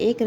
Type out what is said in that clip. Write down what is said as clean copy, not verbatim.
1